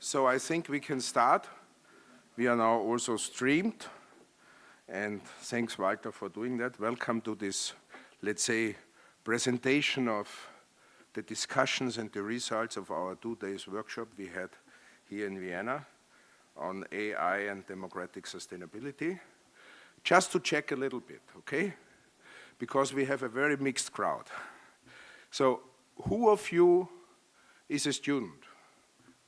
So I think we can start. We are now also streamed, and thanks, Walter, for doing that. Welcome to this, let's say, presentation of the discussions and the results of our 2 days workshop we had here in Vienna on AI and democratic sustainability. Just to check a little bit, okay? Because we have a very mixed crowd. So who of you is a student?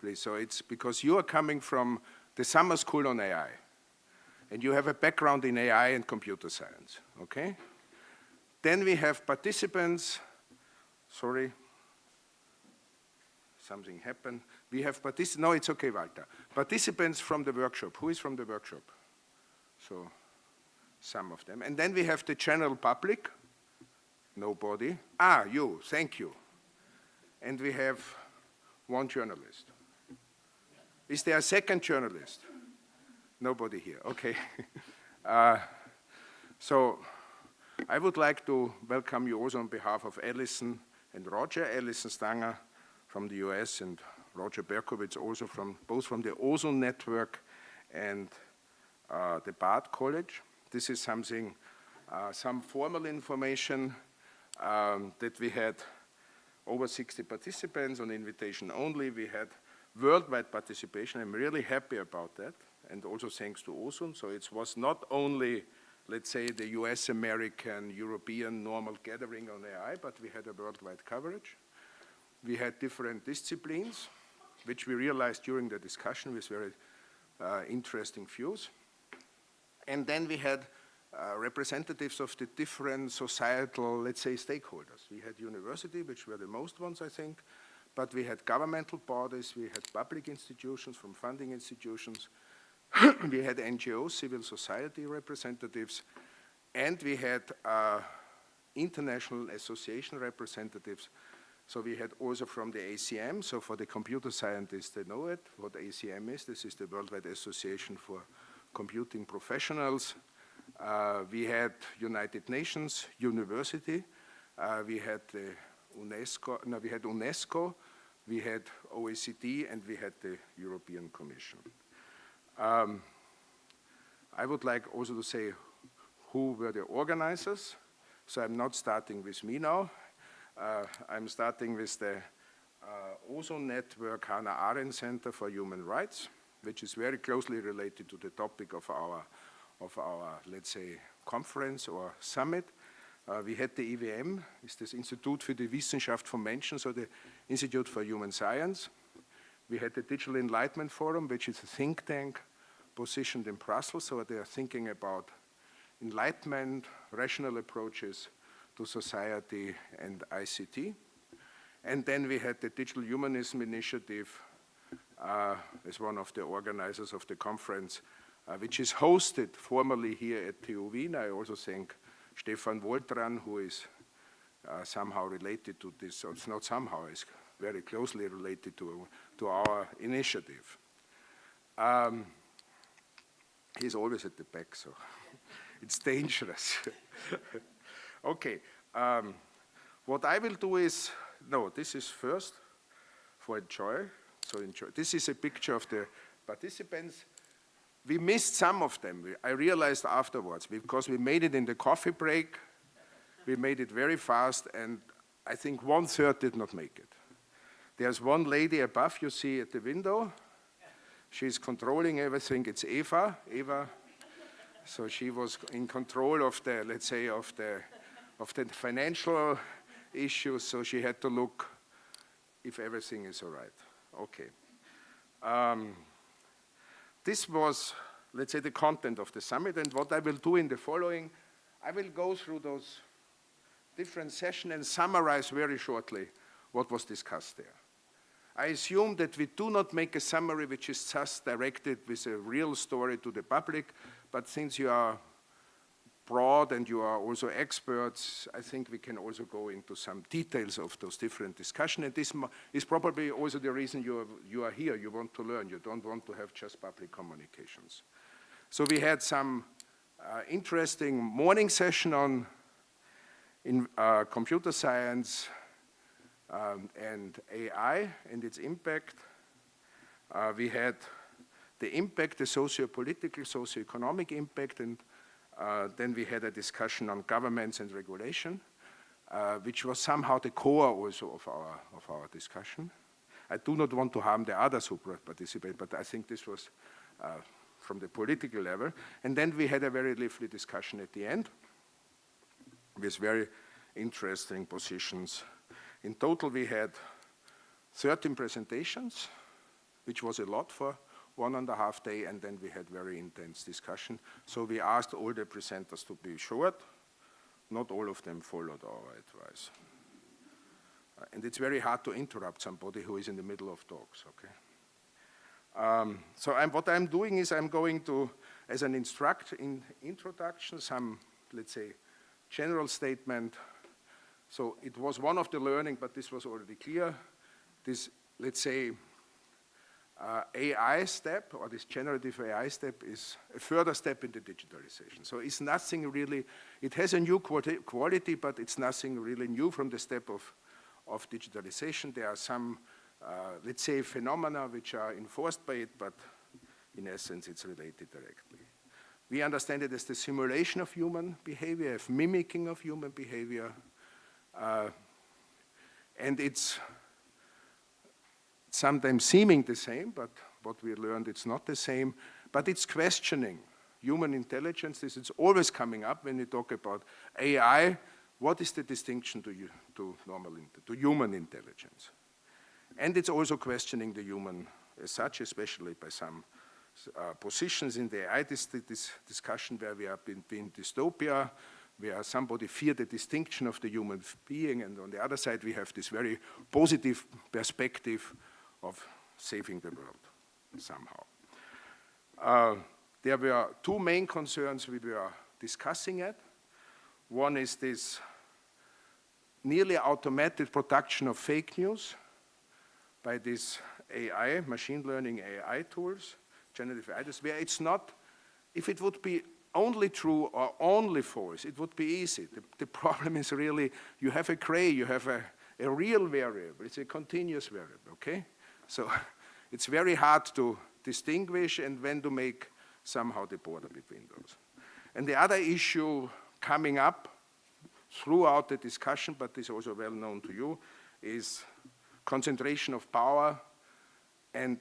Please, so it's because you are coming from the summer school on AI, and you have a background in AI and computer science, okay? Then we have participants, sorry, something happened. We have no, it's okay, Walter. Participants from the workshop. Who is from the workshop? So, some of them. And then we have the general public. Nobody. Ah, you, thank you. And we have one journalist. Is there a second journalist? Nobody here, okay. So, I would like to welcome you also on behalf of Alison and Roger. Alison Stanger from the US and Roger Berkowitz also both from the Ozone Network and the Bard College. This is something, some formal information that we had over 60 participants on invitation only. We had worldwide participation. I'm really happy about that, and also thanks to Ozone. So it was not only, let's say, the US, American, European normal gathering on AI, but we had a worldwide coverage. We had different disciplines, which we realized during the discussion with very interesting views. And then we had representatives of the different societal, let's say, stakeholders. We had university, which were the most ones, I think, but we had governmental bodies, we had public institutions from funding institutions, we had NGOs, civil society representatives, and we had international association representatives. So we had also from the ACM, so for the computer scientists, they know it, what ACM is. This is the Worldwide Association for Computing Professionals. We had United Nations University. We had the UNESCO, no, we had UNESCO, we had OECD, and we had the European Commission. I would like also to say who were the organizers. So I'm not starting with me now. I'm starting with the Ozone Network Hannah Arendt Center for Human Rights, which is very closely related to the topic of our let's say, conference or summit. We had the IWM, is das Institut für die Wissenschaft vom Menschen, so the Institute for Human Science. We had the Digital Enlightenment Forum, which is a think tank positioned in Brussels, so they are thinking about enlightenment, rational approaches to society and ICT. And then we had the Digital Humanism Initiative as one of the organizers of the conference, which is hosted formally here at TU Vienna. I also thank Stefan Woltran, who is somehow related to this, or it's not somehow, it's very closely related to our initiative. He's always at the back, so it's dangerous. Okay, what I will do is, no, this is first for enjoy. So enjoy. This is a picture of the participants. We missed some of them. I realized afterwards, because we made it in the coffee break. We made it very fast, and I think 1/3 did not make it. There's one lady above you see at the window. She's controlling everything. It's Eva. So she was in control of the, let's say, of the financial issues, so she had to look if everything is all right. Okay. This was, let's say, the content of the summit, and what I will do in the following, I will go through those different sessions and summarize very shortly what was discussed there. I assume that we do not make a summary which is just directed with a real story to the public, but since you are broad and you are also experts, I think we can also go into some details of those different discussions. And this is probably also the reason you are here. You want to learn. You don't want to have just public communications. So we had some interesting morning session on computer science and AI and its impact. We had the impact, the socio-political, socio-economic impact, and then we had a discussion on governments and regulation, which was somehow the core also of our discussion. I do not want to harm the others who participate, but I think this was from the political level. And then we had a very lively discussion at the end with very interesting positions. In total, we had 13 presentations, which was a lot for 1.5 days, and then we had very intense discussion. So we asked all the presenters to be short. Not all of them followed our advice. And it's very hard to interrupt somebody who is in the middle of talks, okay? So what I'm doing is I'm going to, as an introduction, some, let's say, general statement. So it was one of the learning, but this was already clear. This, let's say, AI step, or this generative AI step, is a further step in the digitalization. So it's nothing really, it has a new quality, but it's nothing really new from the step of digitalization. There are some, let's say, phenomena which are enforced by it, but in essence, it's related directly. We understand it as the simulation of human behavior, of mimicking of human behavior, and it's sometimes seeming the same, but what we learned, it's not the same, but it's questioning human intelligence. This is always coming up when we talk about AI. What is the distinction to human intelligence? And it's also questioning the human as such, especially by some positions in the AI discussion where we have been dystopia, where somebody feared the distinction of the human being, and on the other side we have this very positive perspective of saving the world somehow. There were two main concerns we were discussing at. One is this nearly automated production of fake news by these AI, machine learning AI tools, generative AI, where it's not, if it would be only true or only false, it would be easy. The problem is really, you have a gray, you have a real variable, it's a continuous variable, okay? So it's very hard to distinguish and when to make somehow the border between those. And the other issue coming up throughout the discussion, but is also well known to you, is concentration of power, and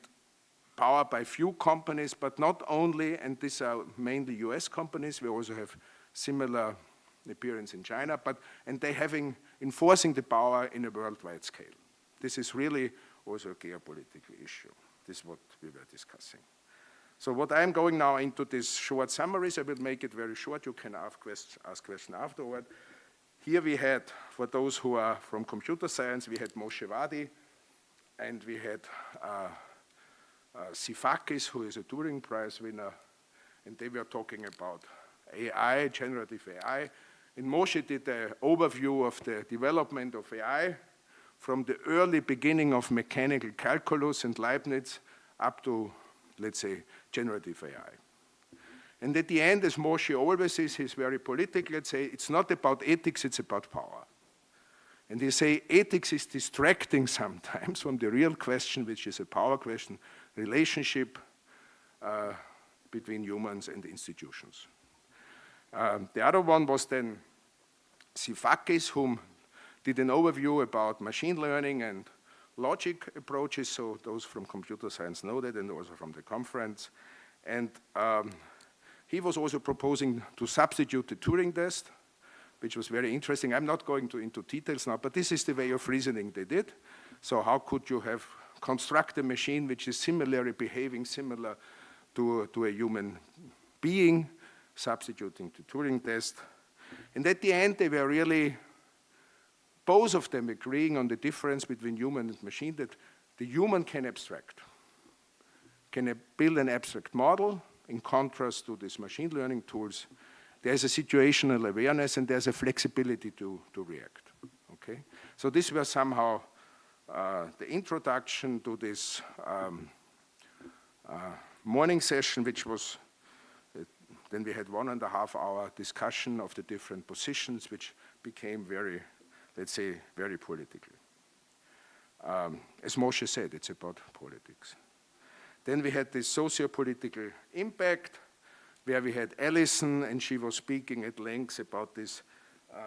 power by few companies, but not only, and these are mainly US companies, we also have similar appearance in China, and they enforcing the power in a worldwide scale. This is really also a geopolitical issue. This is what we were discussing. So what I'm going now into this short summaries, I will make it very short. You can ask questions afterward. Here we had, for those who are from computer science, we had Moshe Wadi, and we had Sifakis, who is a Turing Prize winner, and they were talking about AI, generative AI. And Moshe did an overview of the development of AI from the early beginning of mechanical calculus and Leibniz up to, let's say, generative AI. And at the end, as Moshe always is, he's very political. Let's say it's not about ethics, it's about power. And they say ethics is distracting sometimes from the real question, which is a power question, relationship between humans and institutions. The other one was then Sifakis, whom did an overview about machine learning and logic approaches, so those from computer science know that, and also from the conference. And he was also proposing to substitute the Turing test, which was very interesting. I'm not going into details now, but this is the way of reasoning they did. So how could you construct a machine which is similarly behaving similar to a human being, substituting the Turing test? And at the end, they were really, both of them agreeing on the difference between human and machine, that the human can abstract, can build an abstract model in contrast to these machine learning tools. There's a situational awareness and there's a flexibility to react, okay? So this was somehow the introduction to this morning session, which was, then we had 1.5 hour discussion of the different positions, which became very, let's say, very political. As Moshe said, it's about politics. Then we had this socio-political impact, where we had Allison, and she was speaking at length about this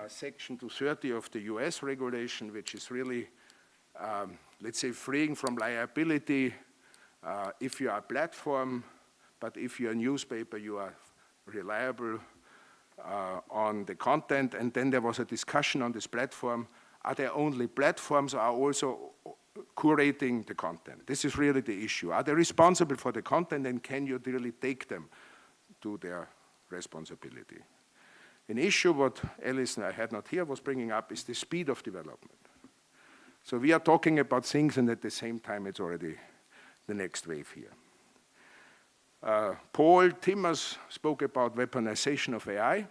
Section 230 of the US regulation, which is really, let's say, freeing from liability if you are a platform, but if you're a newspaper, you are reliable on the content. And then there was a discussion on this platform. Are there only platforms, or are also curating the content? This is really the issue. Are they responsible for the content, and can you really take them to their responsibility? An issue what Alison, I had not here, was bringing up is the speed of development. So we are talking about things, and at the same time it's already the next wave here. Paul Timmers spoke about weaponization of AI,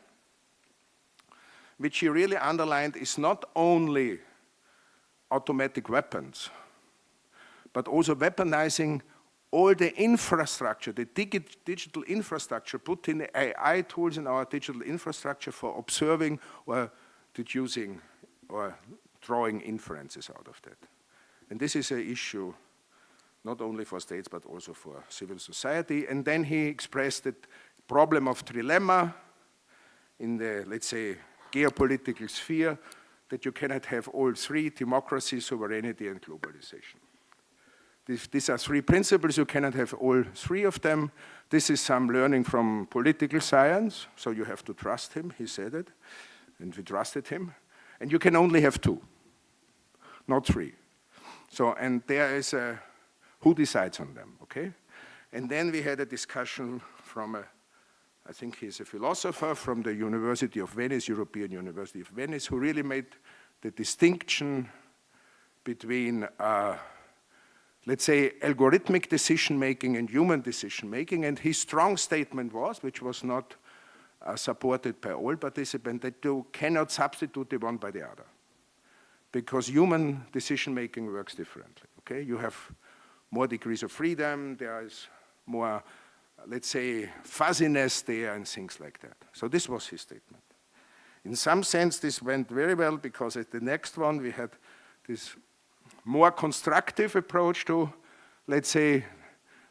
which he really underlined is not only automatic weapons, but also weaponizing all the infrastructure, the digital infrastructure, put in the AI tools in our digital infrastructure for observing or deducing or drawing inferences out of that. And this is an issue not only for states, but also for civil society. And then he expressed the problem of trilemma in the, let's say, geopolitical sphere, that you cannot have all three: democracy, sovereignty, and globalization. These are three principles. You cannot have all three of them. This is some learning from political science, so you have to trust him. He said it, and we trusted him. And you can only have two, not three. So, and there is a, who decides on them, okay? And then we had a discussion from a, I think he's a philosopher from the University of Venice, European University of Venice, who really made the distinction between, let's say, algorithmic decision-making and human decision-making. And his strong statement was, which was not supported by all participants, that you cannot substitute the one by the other, because human decision-making works differently, okay? You have more degrees of freedom, there is more, let's say, fuzziness there and things like that. So this was his statement. In some sense, this went very well, because at the next one we had this more constructive approach to, let's say,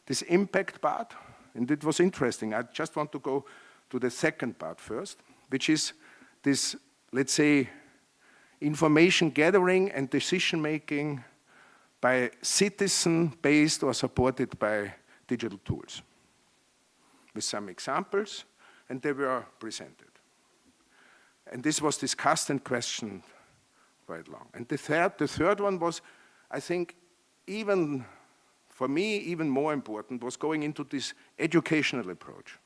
this impact part, and it was interesting. I just want to go to the second part first, which is this, let's say, information gathering and decision making by citizen-based or supported by digital tools, with some examples, and they were presented. And this was discussed and questioned quite long. And the third one was, I think, even for me, even more important, was going into this educational approach.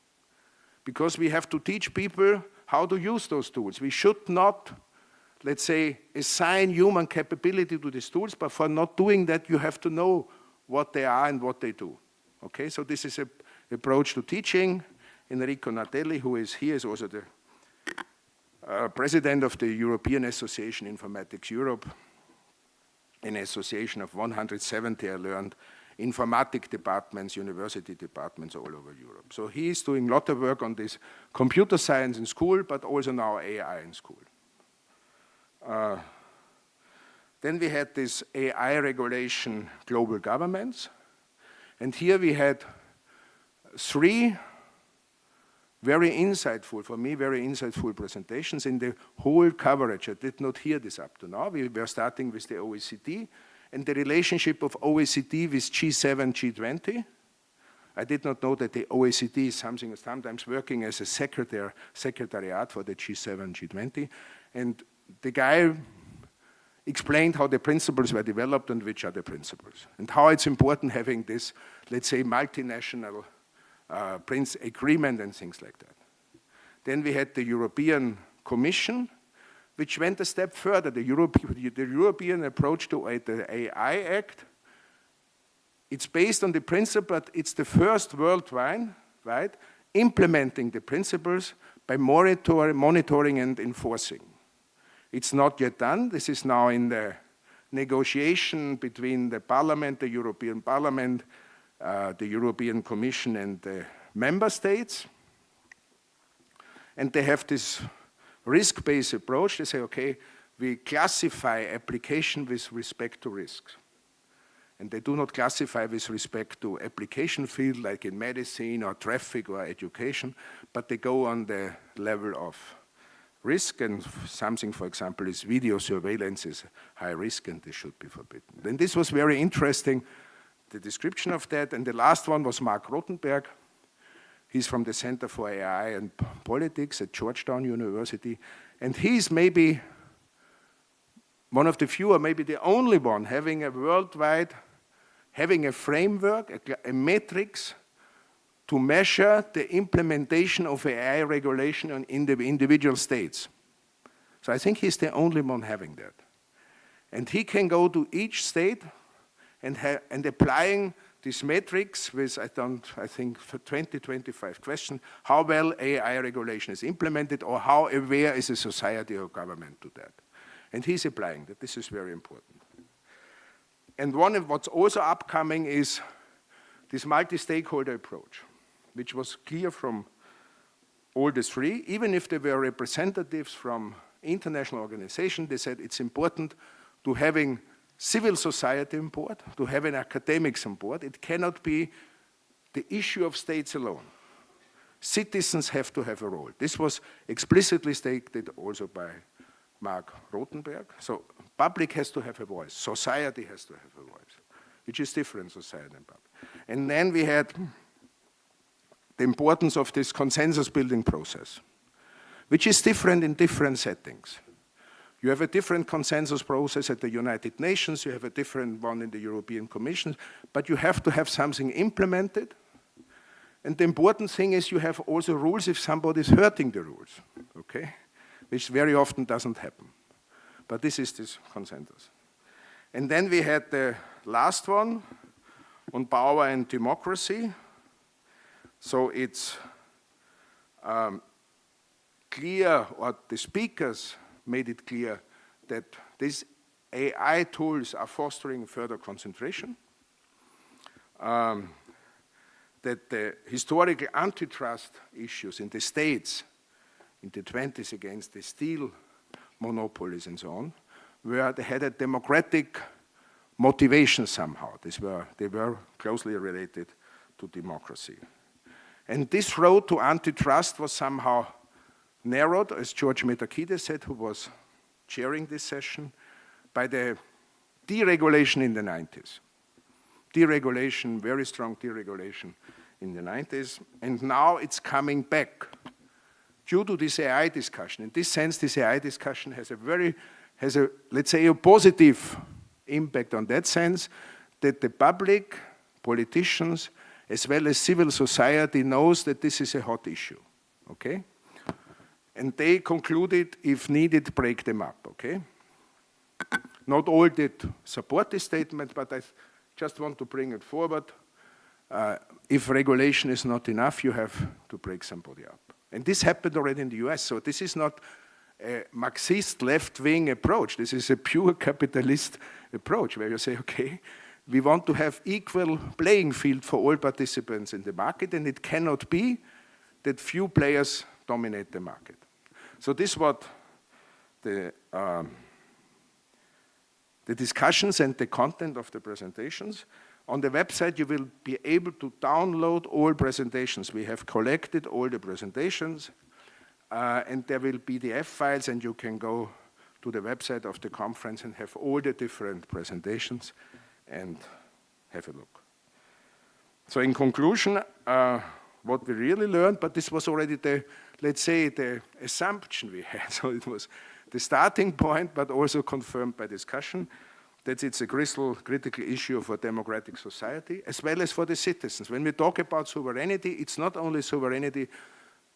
Because we have to teach people how to use those tools. We should not, let's say, assign human capability to these tools, but for not doing that, you have to know what they are and what they do. Okay, so this is an approach to teaching. Enrico Nardelli, who is here, is also the president of the European Association Informatics Europe, an association of 170, I learned, informatic departments, university departments all over Europe. So he is doing a lot of work on this computer science in school, but also now AI in school. Then we had this AI regulation, global governments. And here we had three very insightful, for me, very insightful presentations in the whole coverage. I did not hear this up to now. We were starting with the OECD and the relationship of OECD with G7, G20. I did not know that the OECD is sometimes working as a secretariat for the G7, G20. And the guy explained how the principles were developed and which are the principles, and how it's important having this, let's say, multinational agreement and things like that. Then we had the European Commission, which went a step further. The European approach to the AI Act, it's based on the principle, but it's the first worldwide, right, implementing the principles by monitoring and enforcing. It's not yet done. This is now in the negotiation between the Parliament, the European Parliament, the European Commission, and the member states. And they have this risk-based approach. They say, okay, we classify application with respect to risks. And they do not classify with respect to application field like in medicine or traffic or education, but they go on the level of risk, and something, for example, is video surveillance is high risk and this should be forbidden. Then this was very interesting, the description of that. And the last one was Mark Rothenberg. He's from the Center for AI and Politics at Georgetown University. And he's maybe one of the few, or maybe the only one, having a worldwide, having a framework, a matrix to measure the implementation of AI regulation in the individual states. So I think he's the only one having that. And he can go to each state and applying this matrix with, I think, 20, 25 questions, how well AI regulation is implemented, or how aware is a society or government to that. And he's applying that. This is very important. And one of what's also upcoming is this multi-stakeholder approach, which was clear from all the three. Even if they were representatives from international organizations, they said it's important to having civil society on board, to having academics on board. It cannot be the issue of states alone. Citizens have to have a role. This was explicitly stated also by Mark Rothenberg. So public has to have a voice. Society has to have a voice, which is different, society and public. And then we had the importance of this consensus building process, which is different in different settings. You have a different consensus process at the United Nations, you have a different one in the European Commission, but you have to have something implemented. And the important thing is you have also rules if somebody is hurting the rules, okay? Which very often doesn't happen. But this is this consensus. And then we had the last one on power and democracy. So it's clear, or the speakers made it clear, that these AI tools are fostering further concentration, that the historical antitrust issues in the states in the 20s against the steel monopolies and so on, where they had a democratic motivation somehow. They were closely related to democracy. And this road to antitrust was somehow narrowed, as George Metakides said, who was chairing this session, by the deregulation in the 90s. Deregulation, very strong deregulation in the 90s, and now it's coming back due to this AI discussion. In this sense, this AI discussion has a, let's say, a positive impact on that sense, that the public, politicians, as well as civil society knows that this is a hot issue, okay? And they concluded, if needed, break them up, okay? Not all did support this statement, but I just want to bring it forward. If regulation is not enough, you have to break somebody up. And this happened already in the US, so this is not a Marxist left-wing approach. This is a pure capitalist approach where you say, okay, we want to have equal playing field for all participants in the market, and it cannot be that few players dominate the market. So this is what the discussions and the content of the presentations. On the website, you will be able to download all presentations. We have collected all the presentations, and there will be PDF files, and you can go to the website of the conference and have all the different presentations and have a look. So in conclusion, what we really learned, but this was already the, let's say, the assumption we had. So it was the starting point, but also confirmed by discussion, that it's a critical issue for democratic society, as well as for the citizens. When we talk about sovereignty, it's not only sovereignty,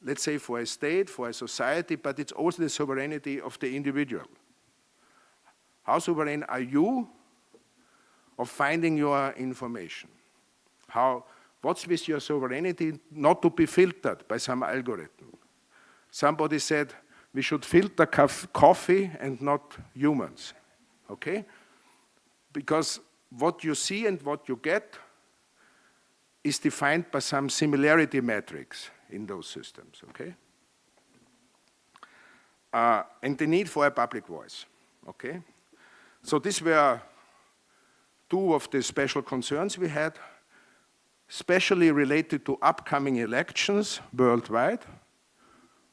let's say, for a state, for a society, but it's also the sovereignty of the individual. How sovereign are you of finding your information? What's with your sovereignty not to be filtered by some algorithm? Somebody said we should filter coffee and not humans, okay? Because what you see and what you get is defined by some similarity metrics in those systems, okay? And the need for a public voice, okay? So these were two of the special concerns we had, especially related to upcoming elections worldwide.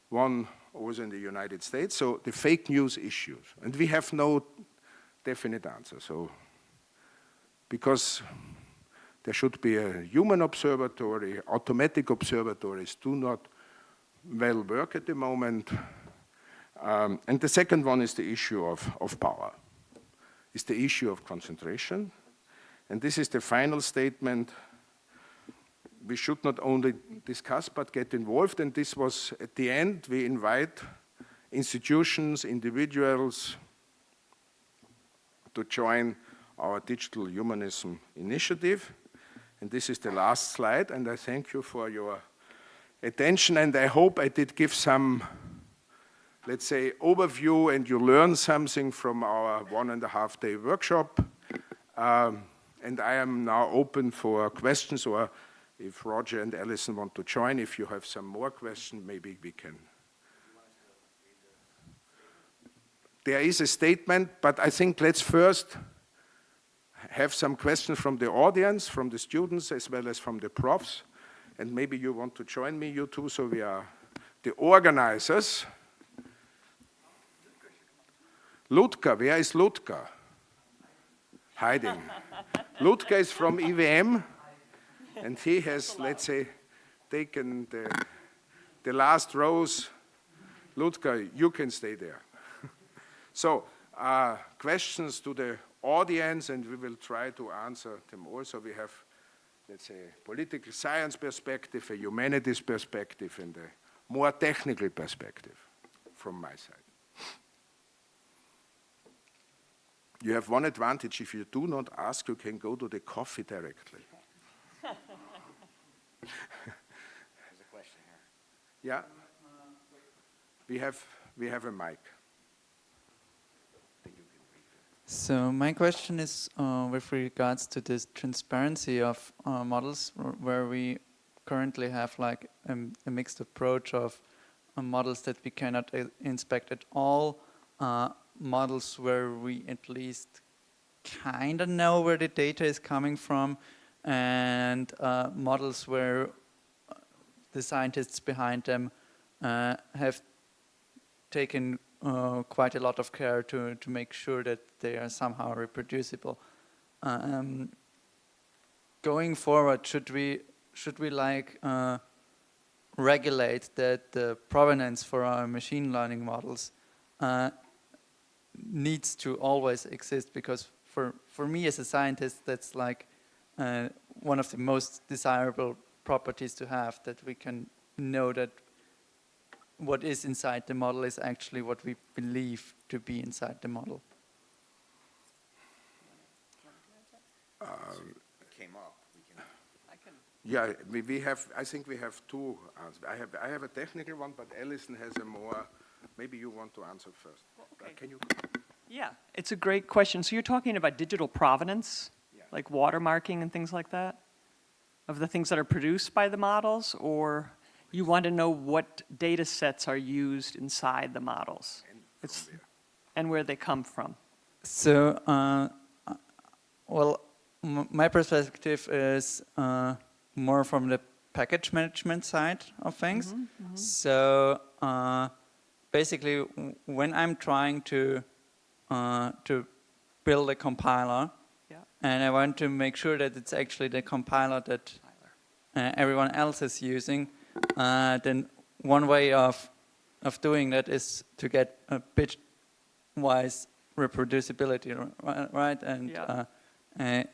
One was in the United States, so the fake news issues. And we have no definite answer. So, because there should be a human observatory, automatic observatories do not well work at the moment. And the second one is the issue of power. It's the issue of concentration. And this is the final statement. We should not only discuss, but get involved. And this was, at the end, we invite institutions, individuals to join our Digital Humanism Initiative. And this is the last slide, and I thank you for your attention, and I hope I did give some, let's say, overview, and you learn something from our 1.5-day workshop. And I am now open for questions, or if Roger and Alison want to join, if you have some more questions, maybe we can. There is a statement, but I think let's first have some questions from the audience, from the students, as well as from the profs. And maybe you want to join me, you two, so we are the organizers. Ludger, where is Ludger? Hiding. Ludger is from EVM, and he has, let's say, taken the last rows. Ludger, you can stay there. So, questions to the audience, and we will try to answer them also. We have, let's say, a political science perspective, a humanities perspective, and a more technical perspective from my side. You have one advantage. If you do not ask, you can go to the coffee directly. There's a question here. Yeah. We have a mic. So my question is with regards to this transparency of models, where we currently have like a mixed approach of models that we cannot inspect at all, models where we at least kind of know where the data is coming from, and models where the scientists behind them have taken quite a lot of care to make sure that they are somehow reproducible. Going forward, should we like regulate that the provenance for our machine learning models needs to always exist? Because for me as a scientist, that's like one of the most desirable properties to have, that we can know that what is inside the model is actually what we believe to be inside the model. It came up. Yeah, we have. I think we have two answers. I have a technical one, but Alison has a more. Maybe you want to answer first. Well, okay. Can you? Yeah, it's a great question. So you're talking about digital provenance, like watermarking and things like that, of the things that are produced by the models, or you want to know what data sets are used inside the models and where they come from? So, well, my perspective is more from the package management side of things. Mm-hmm, mm-hmm. So, basically, when I'm trying to build a compiler, and I want to make sure that it's actually the compiler that everyone else is using, then one way of doing that is to get a bit-wise reproducibility, right? And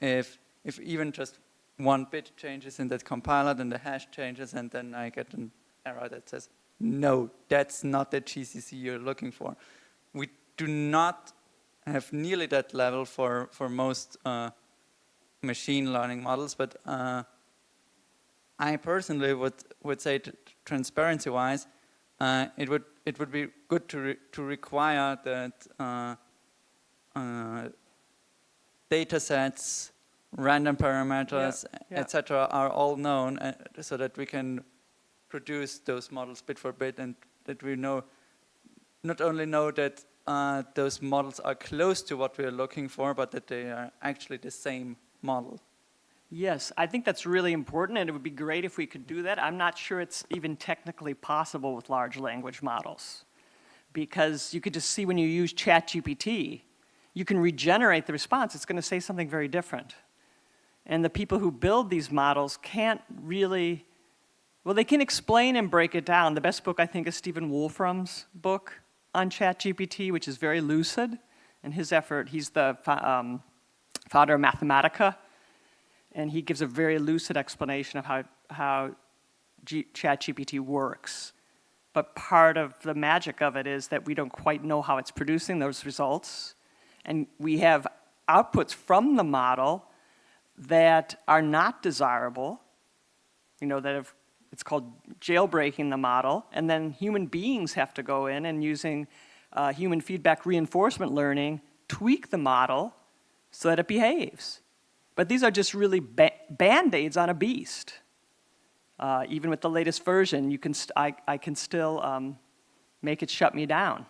if even just one bit changes in that compiler, then the hash changes, and then I get an error that says, no, that's not the GCC you're looking for. We do not have nearly that level for most machine learning models, but I personally would say that transparency-wise, it would be good to require that data sets, random parameters, etc., are all known, so that we can produce those models bit for bit, and that we know not only know that those models are close to what we're looking for, but that they are actually the same model. Yes, I think that's really important, and it would be great if we could do that. I'm not sure it's even technically possible with large language models, because you could just see when you use ChatGPT, you can regenerate the response. It's going to say something very different. And the people who build these models can't really, well, they can explain and break it down. The best book, I think, is Stephen Wolfram's book on ChatGPT, which is very lucid. And his effort, he's the founder of Mathematica, and he gives a very lucid explanation of how ChatGPT works. But part of the magic of it is that we don't quite know how it's producing those results. And we have outputs from the model that are not desirable, it's called jailbreaking the model, and then human beings have to go in and using human feedback reinforcement learning, tweak the model so that it behaves. But these are just really band-aids on a beast. Even with the latest version, I can still make it shut me down.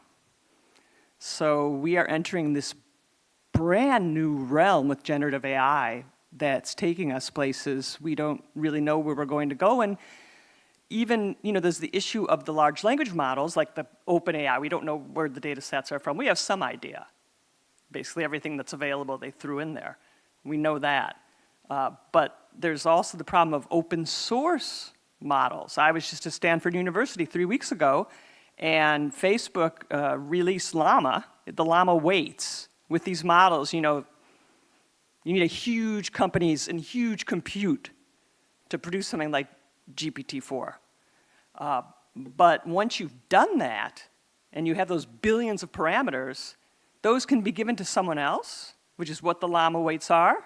So we are entering this brand new realm with generative AI that's taking us places we don't really know where we're going to go. And even, there's the issue of the large language models, like the OpenAI. We don't know where the data sets are from. We have some idea. Basically everything that's available they threw in there. We know that. But there's also the problem of open source models. I was just at Stanford University 3 weeks ago, and Facebook released Llama, the Llama weights. With these models, you need a huge companies and huge compute to produce something like GPT-4. But once you've done that, and you have those billions of parameters, those can be given to someone else, which is what the Llama weights are,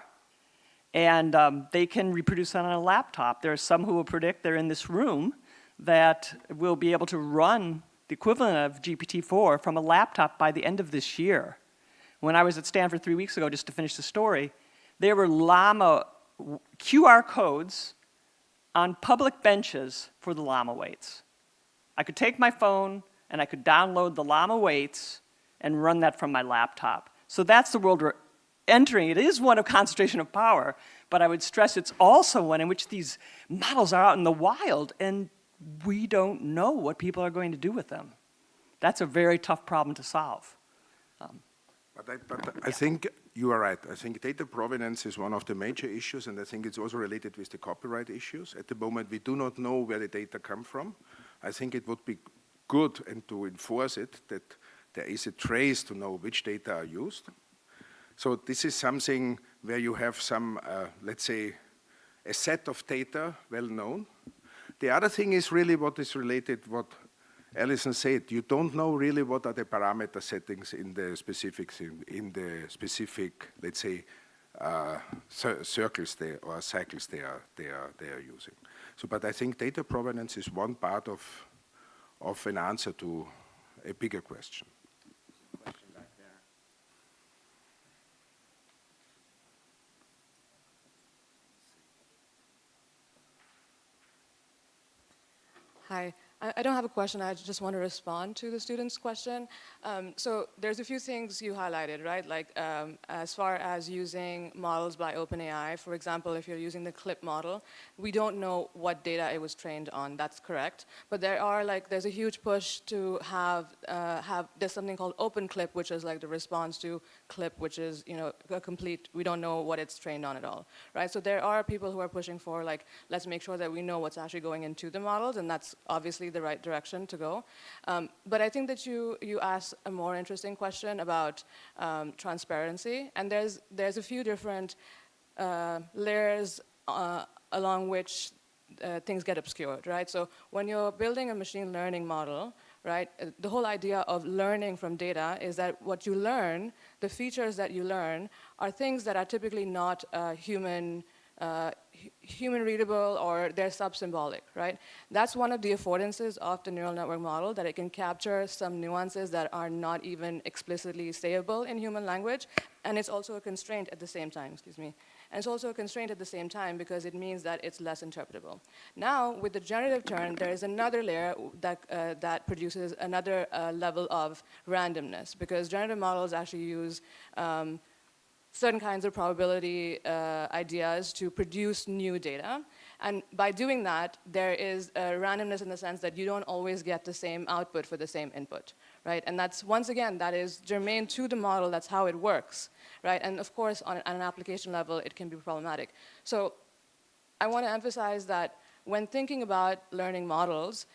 and they can reproduce on a laptop. There are some who will predict, they're in this room, that will be able to run the equivalent of GPT-4 from a laptop by the end of this year. When I was at Stanford 3 weeks ago, just to finish the story, there were Llama QR codes on public benches for the Llama weights. I could take my phone and I could download the Llama weights and run that from my laptop. So that's the world we're entering. It is one of concentration of power, but I would stress it's also one in which these models are out in the wild and we don't know what people are going to do with them. That's a very tough problem to solve. I think you are right. I think data provenance is one of the major issues, and I think it's also related with the copyright issues. At the moment, we do not know where the data come from. I think it would be good and to enforce it that there is a trace to know which data are used. So this is something where you have some, let's say, a set of data well known. The other thing is really what is related, what Alison said, you don't know really what are the parameter settings in the specifics, in the specific, let's say, circles there or cycles they are using. So, but I think data provenance is one part of an answer to a bigger question. Question back there. Hi. I don't have a question. I just want to respond to the student's question. So there's a few things you highlighted, right? Like as far as using models by OpenAI, for example, if you're using the CLIP model, we don't know what data it was trained on. That's correct. But there's a huge push to have there's something called OpenClip, which is like the response to CLIP, which is a complete. We don't know what it's trained on at all, right? So there are people who are pushing for let's make sure that we know what's actually going into the models, and that's obviously the right direction to go. But I think that you asked a more interesting question about transparency, and there's a few different layers along which things get obscured, right? So when you're building a machine learning model, right, the whole idea of learning from data is that what you learn, the features that you learn, are things that are typically not human human readable or they're sub-symbolic, right? That's one of the affordances of the neural network model, that it can capture some nuances that are not even explicitly sayable in human language, and it's also a constraint at the same time, excuse me. And it's also a constraint at the same time because it means that it's less interpretable. Now, with the generative turn, there is another layer that produces another level of randomness, because generative models actually use certain kinds of probability ideas to produce new data. And by doing that, there is a randomness in the sense that you don't always get the same output for the same input, right? And that's, once again, that is germane to the model, that's how it works, right? And of course, on an application level, it can be problematic. So I want to emphasize that when thinking about learning models,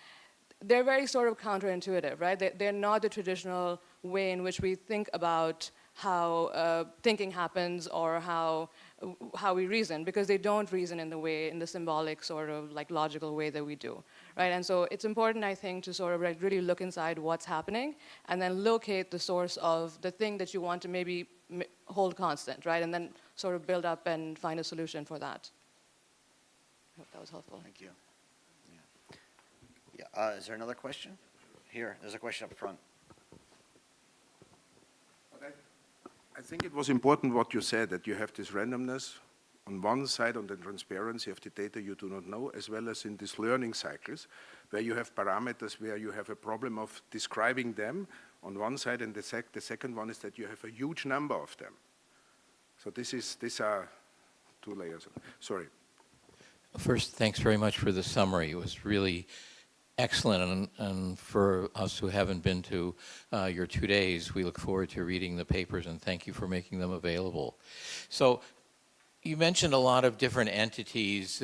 they're very sort of counterintuitive, right? They're not the traditional way in which we think about how thinking happens or how we reason, because they don't reason in the symbolic sort of like logical way that we do, right? And so it's important, I think, to sort of like really look inside what's happening and then locate the source of the thing that you want to maybe hold constant, right? And then sort of build up and find a solution for that. I hope that was helpful. Thank you. Yeah. Is there another question? Here, there's a question up front. I think it was important what you said, that you have this randomness on one side, on the transparency of the data you do not know, as well as in these learning cycles, where you have parameters where you have a problem of describing them on one side, and the second one is that you have a huge number of them. So these are two layers. Sorry. First, thanks very much for the summary. It was really excellent, and for us who haven't been to your 2 days, we look forward to reading the papers, and thank you for making them available. So you mentioned a lot of different entities,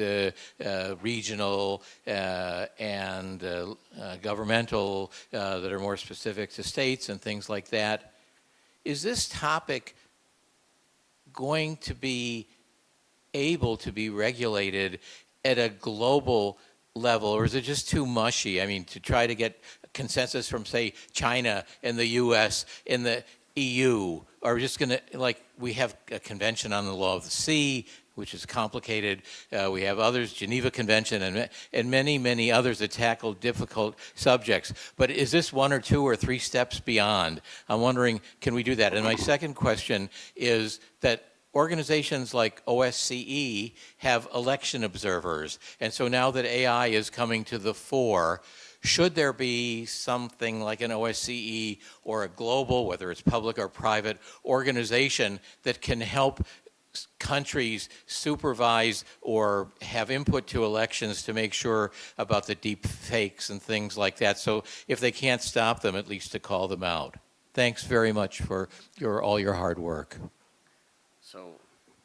regional and governmental, that are more specific to states and things like that. Is this topic going to be able to be regulated at a global level, or is it just too mushy? I mean, to try to get consensus from, say, China and the US and the EU, are just going to, like, we have a convention on the law of the sea, which is complicated. We have others, Geneva Convention, and many, many others that tackle difficult subjects. But is this 1 or 2 or 3 steps beyond? I'm wondering, can we do that? And my second question is that organizations like OSCE have election observers, and so now that AI is coming to the fore, should there be something like an OSCE or a global, whether it's public or private, organization that can help countries supervise or have input to elections to make sure about the deep fakes and things like that, so if they can't stop them, at least to call them out? Thanks very much for all your hard work. So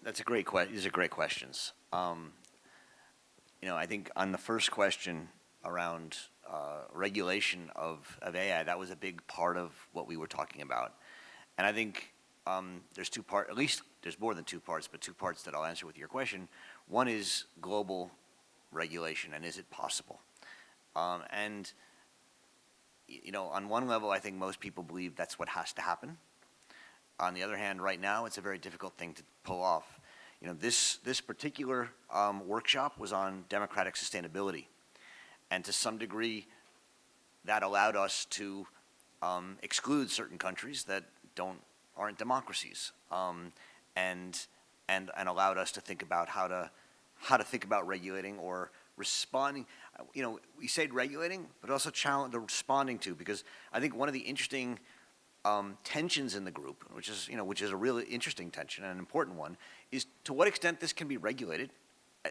that's a great question. These are great questions. You know, I think on the first question around regulation of AI, that was a big part of what we were talking about. And I think there's 2 parts, at least there's more than 2 parts, but 2 parts that I'll answer with your question. One is global regulation, and is it possible? And, you know, on one level, I think most people believe that's what has to happen. On the other hand, right now, it's a very difficult thing to pull off. You know, this particular workshop was on democratic sustainability. And to some degree, that allowed us to exclude certain countries that aren't democracies, and allowed us to think about how to think about regulating or responding. You know, we said regulating, but also challenge the responding to, because I think one of the interesting tensions in the group, which is a really interesting tension and an important one, is to what extent this can be regulated,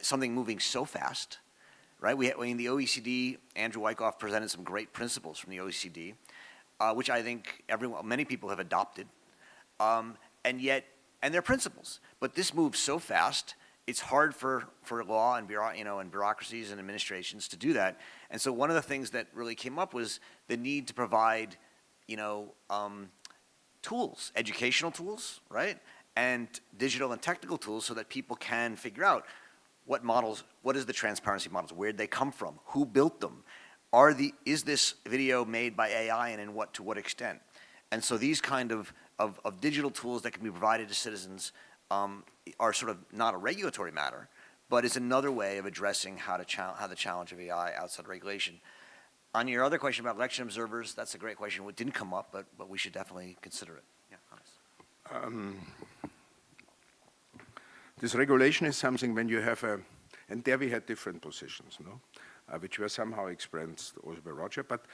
something moving so fast, right? In the OECD, Andrew Wyckoff presented some great principles from the OECD, which I think many people have adopted, and they're principles. But this moves so fast, it's hard for law and bureaucracies and administrations to do that. And so one of the things that really came up was the need to provide tools, educational tools, right? And digital and technical tools so that people can figure out what is the transparency models, where'd they come from, who built them, is this video made by AI, and to what extent? And so these kind of digital tools that can be provided to citizens are sort of not a regulatory matter, but it's another way of addressing how the challenge of AI outside regulation. On your other question about election observers, that's a great question. It didn't come up, but we should definitely consider it. Yeah, Hannes. This regulation is something when you have and there we had different positions, no? Which were somehow expressed also by Roger, but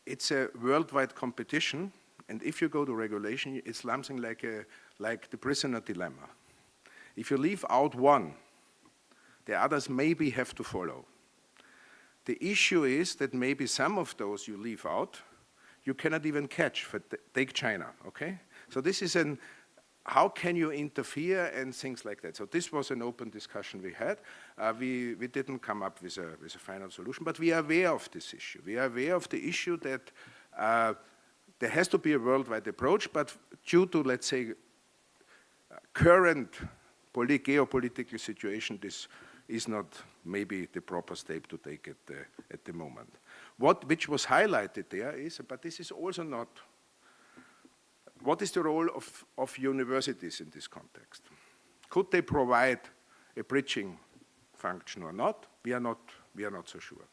it's a worldwide competition, and if you go to regulation, it's something like the prisoner dilemma. If you leave out one, the others maybe have to follow. The issue is that maybe some of those you leave out, you cannot even catch. Take China, okay? So this is how can you interfere and things like that. So this was an open discussion we had. We didn't come up with a final solution, but we are aware of this issue. We are aware of the issue that there has to be a worldwide approach, but due to, let's say, current geopolitical situation, this is not maybe the proper step to take at the moment. Which was highlighted there is, but this is also not, what is the role of universities in this context? Could they provide a bridging function or not? We are not so sure.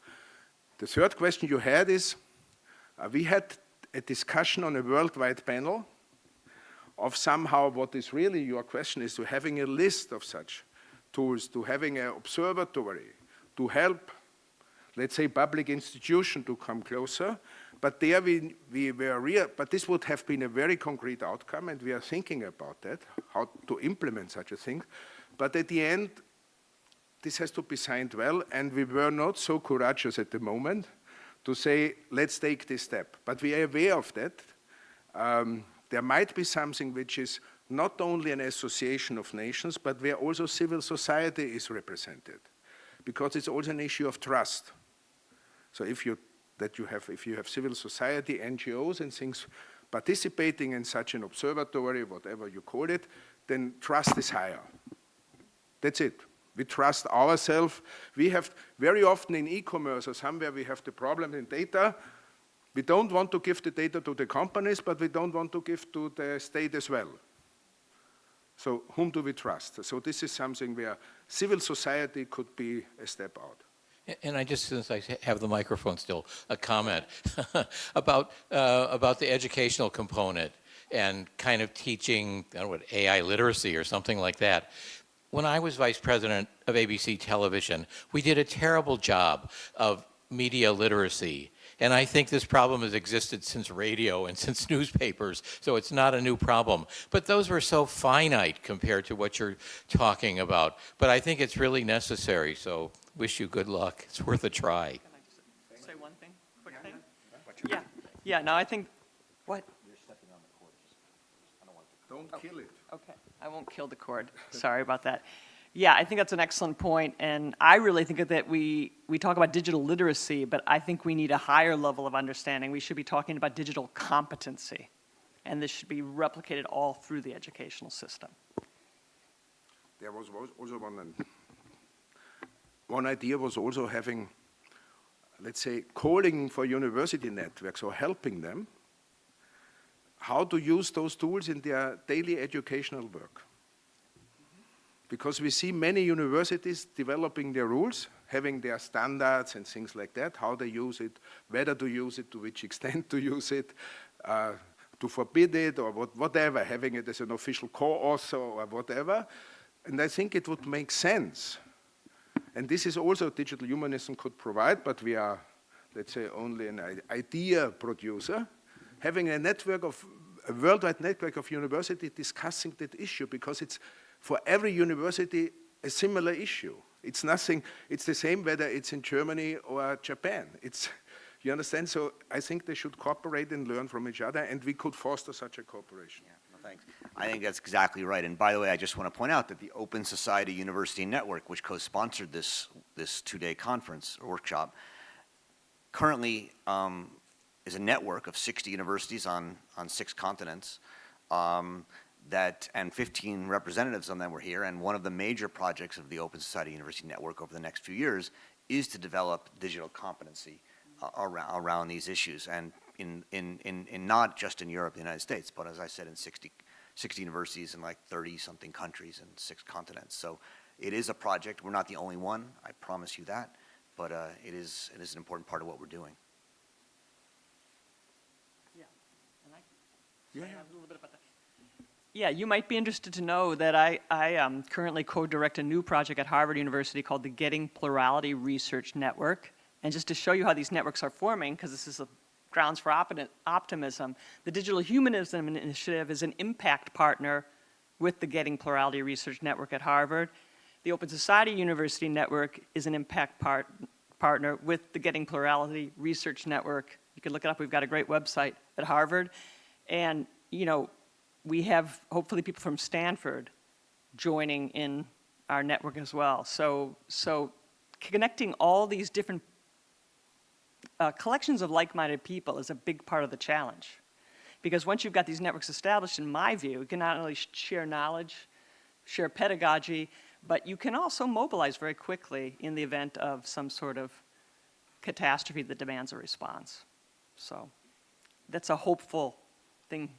The third question you had is, we had a discussion on a worldwide panel of somehow what is really your question is to having a list of such tools, to having an observatory, to help, let's say, public institution to come closer. But there we were but this would have been a very concrete outcome, and we are thinking about that, how to implement such a thing. But at the end, this has to be signed well, and we were not so courageous at the moment to say, let's take this step. But we are aware of that. There might be something which is not only an association of nations, but where also civil society is represented, because it's also an issue of trust. So if you have civil society, NGOs and things participating in such an observatory, whatever you call it, then trust is higher. That's it. We trust ourselves. We have very often in e-commerce or somewhere we have the problem in data. We don't want to give the data to the companies, but we don't want to give to the state as well. So whom do we trust? So this is something where civil society could be a step out. And I just, since I have the microphone still, a comment about the educational component and kind of teaching, I don't know, what, AI literacy or something like that. When I was vice president of ABC Television, we did a terrible job of media literacy. And I think this problem has existed since radio and since newspapers, so it's not a new problem. But those were so finite compared to what you're talking about. But I think it's really necessary, so wish you good luck. It's worth a try. Can I just say one thing, quick thing? Yeah, no, I think, what? You're stepping on the cord. I don't want to. Don't kill it. Okay, I won't kill the cord. Sorry about that. Yeah, I think that's an excellent point, and I really think that we talk about digital literacy, but I think we need a higher level of understanding. We should be talking about digital competency, and this should be replicated all through the educational system. There was also one idea was also having, let's say, calling for university networks or helping them how to use those tools in their daily educational work. Because we see many universities developing their rules, having their standards and things like that, how they use it, whether to use it, to which extent to use it, to forbid it or whatever, having it as an official co-author or whatever. And I think it would make sense. And this is also digital humanism could provide, but we are, let's say, only an idea producer, having a worldwide network of universities discussing that issue, because it's, for every university, a similar issue. It's nothing, it's the same whether it's in Germany or Japan. You understand? So I think they should cooperate and learn from each other, and we could foster such a cooperation. Yeah, no, thanks. I think that's exactly right. And by the way, I just want to point out that the Open Society University Network, which co-sponsored this two-day conference or workshop, currently is a network of 60 universities on 6 continents. And 15 representatives on them were here, and one of the major projects of the Open Society University Network over the next few years is to develop digital competency around these issues, and in not just in Europe, the United States, but as I said, in 60 universities in like 30-something countries and 6 continents. So It is a project. We're not the only one, I promise you that, but it is an important part of what we're doing. Yeah. And I a little bit about that. Yeah, you might be interested to know that I currently co-direct a new project at Harvard University called the Getting Plurality Research Network. And just to show you how these networks are forming, because this is a grounds for optimism, the Digital Humanism Initiative is an impact partner with the Getting Plurality Research Network at Harvard. The Open Society University Network is an impact partner with the Getting Plurality Research Network. You can look it up. We've got a great website at Harvard. And, you know, we have hopefully people from Stanford joining in our network as well. So connecting all these different collections of like-minded people is a big part of the challenge. Because once you've got these networks established, in my view, you can not only share knowledge, share pedagogy, but you can also mobilize very quickly in the event of some sort of catastrophe that demands a response. So that's a hopeful thing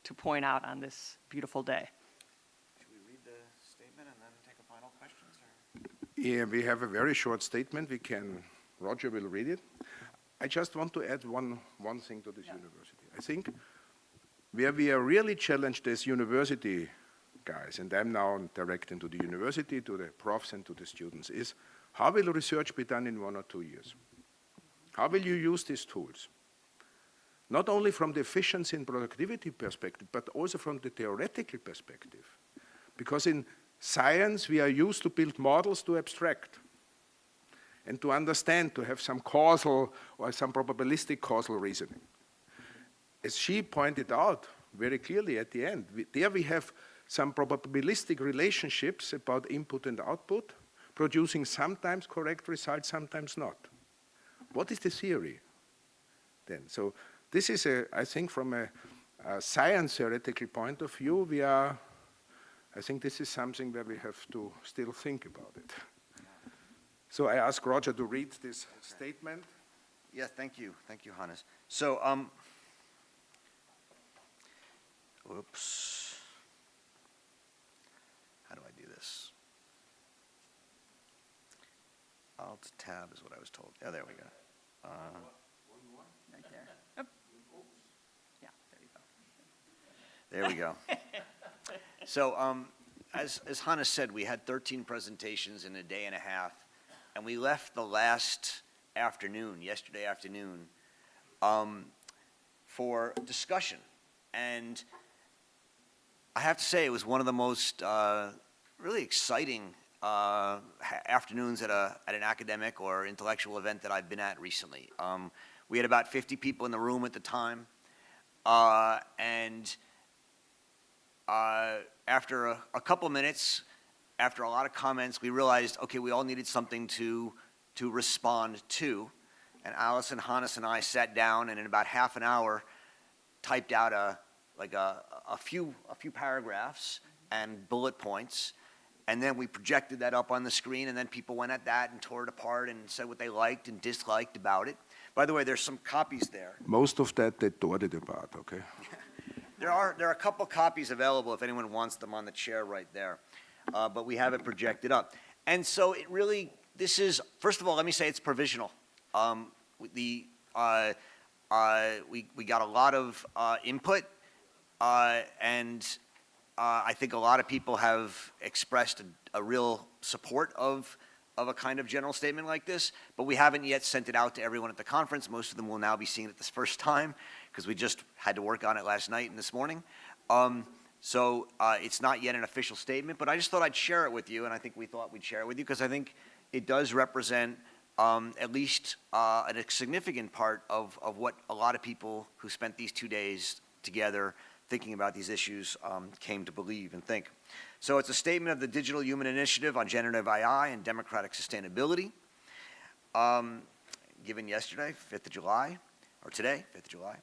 to point out on this beautiful day. Should we read the statement and then take a final questions? Yeah, we have a very short statement. Roger will read it. I just want to add one thing to this university. I think where we are really challenged as university guys, and I'm now directing to the university, to the profs and to the students, is how will research be done in 1 or 2 years? How will you use these tools? Not only from the efficiency and productivity perspective, but also from the theoretical perspective. Because in science, we are used to build models to abstract and to understand, to have some causal or some probabilistic causal reasoning. As she pointed out very clearly at the end, there we have some probabilistic relationships about input and output, producing sometimes correct results, sometimes not. What is the theory then? So this is, I think, from a science theoretical point of view, I think this is something where we have to still think about it. So I ask Roger to read this statement. Yes, thank you, Hannes. So, oops. How do I do this? Alt tab is what I was told. Oh, there we go. Right there. Yep. Yeah, there you go. There we go. So, as Hannes said, we had 13 presentations in a day and a half, and we left the last afternoon, yesterday afternoon, for discussion. And I have to say, it was one of the most really exciting afternoons at an academic or intellectual event that I've been at recently. We had about 50 people in the room at the time, and after a couple minutes, after a lot of comments, we realized, okay, we all needed something to respond to. And Allison, Hannes, and I sat down, and in about half an hour, typed out a few paragraphs and bullet points, and then we projected that up on the screen, and then people went at that and tore it apart and said what they liked and disliked about it. By the way, there's some copies there. Most of that they tore it apart, okay? There are a couple copies available if anyone wants them on the chair right there, but we have it projected up. And so it really, this is, first of all, let me say it's provisional. We got a lot of input, and I think a lot of people have expressed a real support of a kind of general statement like this, but we haven't yet sent it out to everyone at the conference. Most of them will now be seeing it this first time, because we just had to work on it last night and this morning. So it's not yet an official statement, but I just thought I'd share it with you, and I think we thought we'd share it with you, because I think it does represent at least a significant part of what a lot of people who spent these 2 days together thinking about these issues came to believe and think. So it's a statement of the Digital Human Initiative on Generative AI and Democratic Sustainability, given yesterday, 5th of July, or today, 5th of July.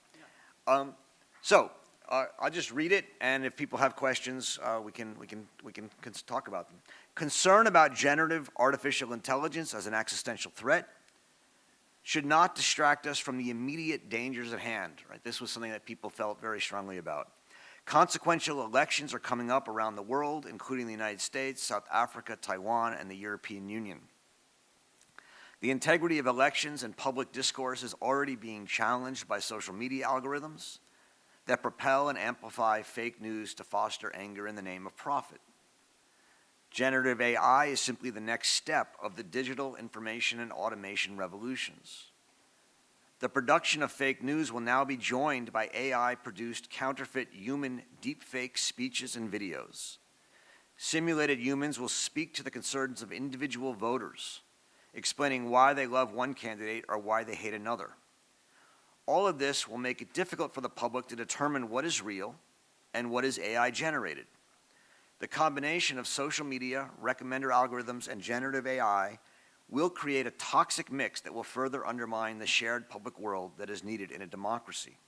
So I'll just read it, and if people have questions, we can talk about them. Concern about generative artificial intelligence as an existential threat should not distract us from the immediate dangers at hand, right? This was something that people felt very strongly about. Consequential elections are coming up around the world, including the United States, South Africa, Taiwan, and the European Union. The integrity of elections and public discourse is already being challenged by social media algorithms that propel and amplify fake news to foster anger in the name of profit. Generative AI is simply the next step of the digital information and automation revolutions. The production of fake news will now be joined by AI-produced counterfeit human deepfake speeches and videos. Simulated humans will speak to the concerns of individual voters, explaining why they love one candidate or why they hate another. All of this will make it difficult for the public to determine what is real and what is AI-generated. The combination of social media, recommender algorithms, and generative AI will create a toxic mix that will further undermine the shared public world that is needed in a democracy.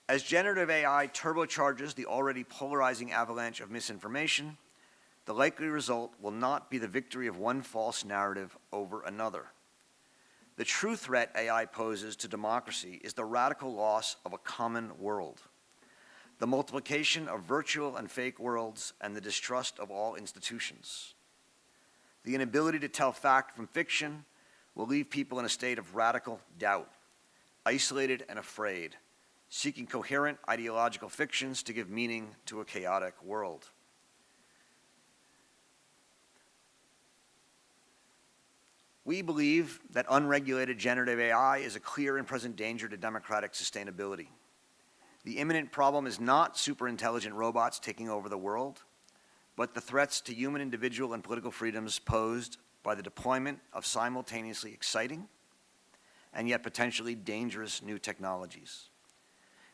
As generative AI turbocharges the already polarizing avalanche of misinformation, the likely result will not be the victory of one false narrative over another. The true threat AI poses to democracy is the radical loss of a common world, the multiplication of virtual and fake worlds, and the distrust of all institutions. The inability to tell fact from fiction will leave people in a state of radical doubt, isolated and afraid, seeking coherent ideological fictions to give meaning to a chaotic world. We believe that unregulated generative AI is a clear and present danger to democratic sustainability. The imminent problem is not superintelligent robots taking over the world, but the threats to human individual and political freedoms posed by the deployment of simultaneously exciting and yet potentially dangerous new technologies.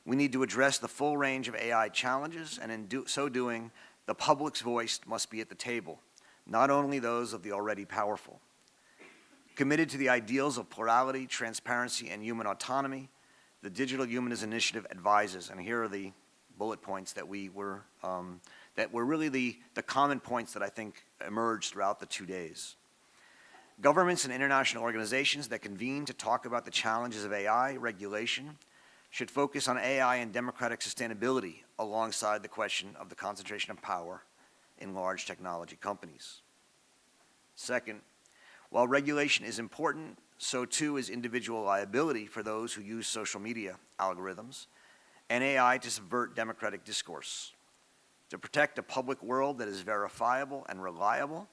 We need to address the full range of AI challenges, and in so doing, the public's voice must be at the table, not only those of the already powerful. Committed to the ideals of plurality, transparency, and human autonomy, the Digital Humanism Initiative advises, and here are the bullet points that were really the common points that I think emerged throughout the 2 days. Governments and international organizations that convene to talk about the challenges of AI regulation should focus on AI and democratic sustainability alongside the question of the concentration of power in large technology companies. Second, while regulation is important, so too is individual liability for those who use social media algorithms and AI to subvert democratic discourse. To protect a public world that is verifiable and reliable,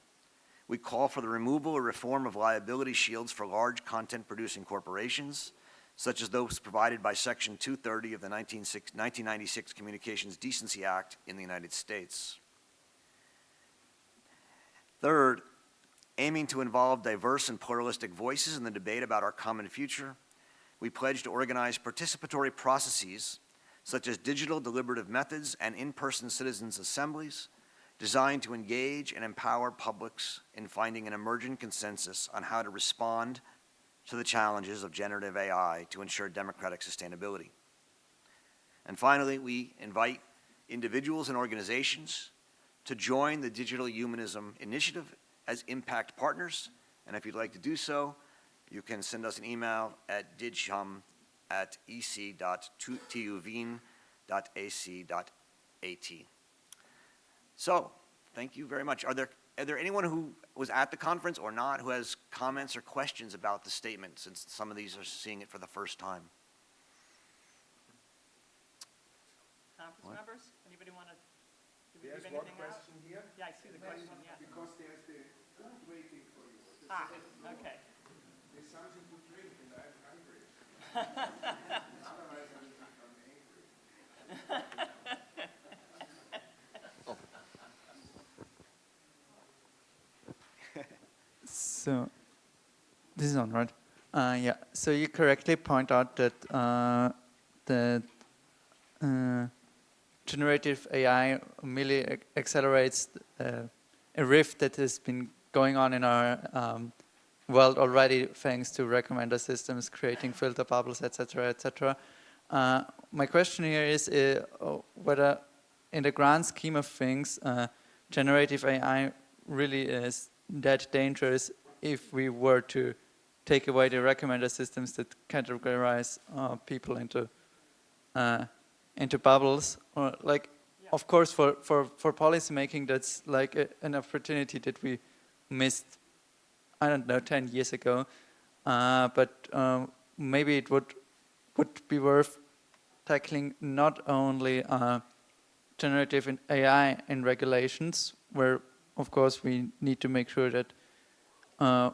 we call for the removal or reform of liability shields for large content-producing corporations, such as those provided by Section 230 of the 1996 Communications Decency Act in the United States. Third, aiming to involve diverse and pluralistic voices in the debate about our common future, we pledge to organize participatory processes such as digital deliberative methods and in-person citizens' assemblies designed to engage and empower publics in finding an emergent consensus on how to respond to the challenges of generative AI to ensure democratic sustainability. And finally, we invite individuals and organizations to join the Digital Humanism Initiative as impact partners, and if you'd like to do so, you can send us an email at digshum@ec.tuveen.ac.at. So, thank you very much. Are there anyone who was at the conference or not who has comments or questions about the statement, since some of these are seeing it for the first time? Conference members, anybody want to give There's anything one out? question here. Yeah, I see the question, yeah. Because there's the food waiting for you. Okay. There's something to drink and I'm hungry. Otherwise I will become angry. So, this is on, right? Yeah, so you correctly point out that generative AI merely accelerates a rift that has been going on in our world already, thanks to recommender systems, creating filter bubbles, etc., etc. My question here is whether, in the grand scheme of things, generative AI really is that dangerous if we were to take away the recommender systems that categorize people into into bubbles, or like, of course, for policy making, that's like an opportunity that we missed, I don't know, 10 years ago. But maybe it would be worth tackling not only generative AI in regulations, where of course we need to make sure that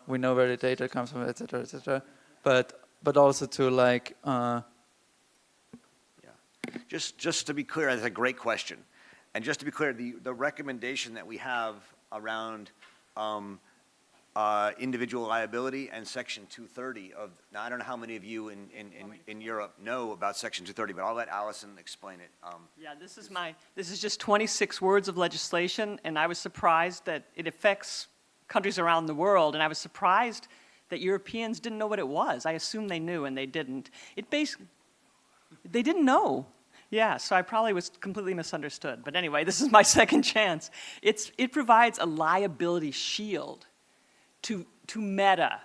we know where the data comes from, etc., but also to like. Just to be clear, that's a great question. And just to be clear, the recommendation that we have around individual liability and Section 230 of, now I don't know how many of you in Europe know about Section 230, but I'll let Allison explain it. Yeah, this is just 26 words of legislation, and I was surprised that it affects countries around the world, and I was surprised that Europeans didn't know what it was. I assumed they knew, and they didn't. It basically, they didn't know. Yeah, so I probably was completely misunderstood. But anyway, this is my second chance. It provides a liability shield to Meta,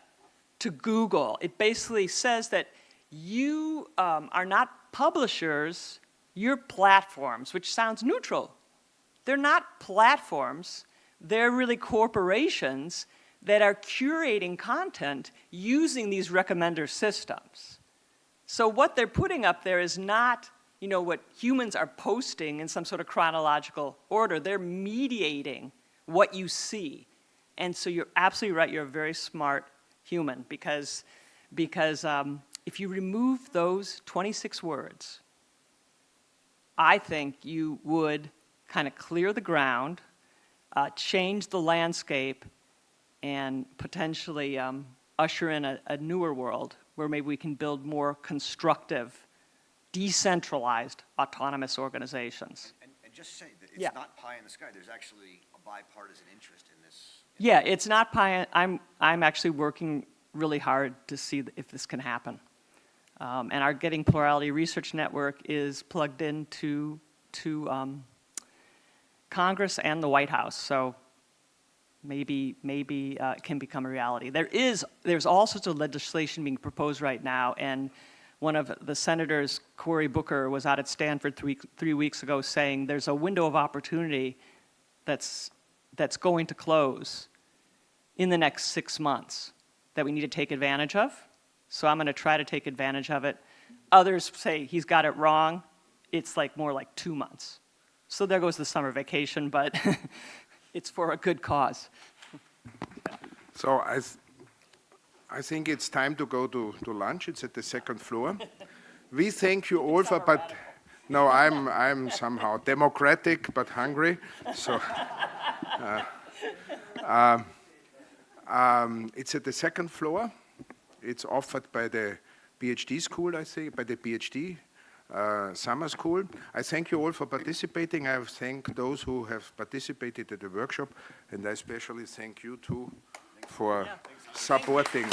to Google. It basically says that you are not publishers, you're platforms, which sounds neutral. They're not platforms. They're really corporations that are curating content using these recommender systems. So what they're putting up there is not, you know, what humans are posting in some sort of chronological order. They're mediating what you see. And so you're absolutely right, you're a very smart human, because if you remove those 26 words, I think you would kind of clear the ground, change the landscape, and potentially usher in a newer world where maybe we can build more constructive, decentralized, autonomous organizations. And just say that it's not pie in the sky. There's actually a bipartisan interest in this. Yeah, it's not pie. I'm actually working really hard to see if this can happen. And our Getting Plurality Research Network is plugged into Congress and the White House. So maybe it can become a reality. There's all sorts of legislation being proposed right now, and one of the senators, Cory Booker, was out at Stanford three weeks ago saying there's a window of opportunity that's going to close in the next 6 months that we need to take advantage of. So I'm going to try to take advantage of it. Others say he's got it wrong. It's like more like 2 months. So there goes the summer vacation, but it's for a good cause. So I think it's time to go to lunch. It's at the second floor. We thank you all for, but no, I'm somehow democratic but hungry. So it's at the second floor. It's offered by the PhD school, I think, by the PhD summer school. I thank you all for participating. I thank those who have participated at the workshop, and I especially thank you too for supporting.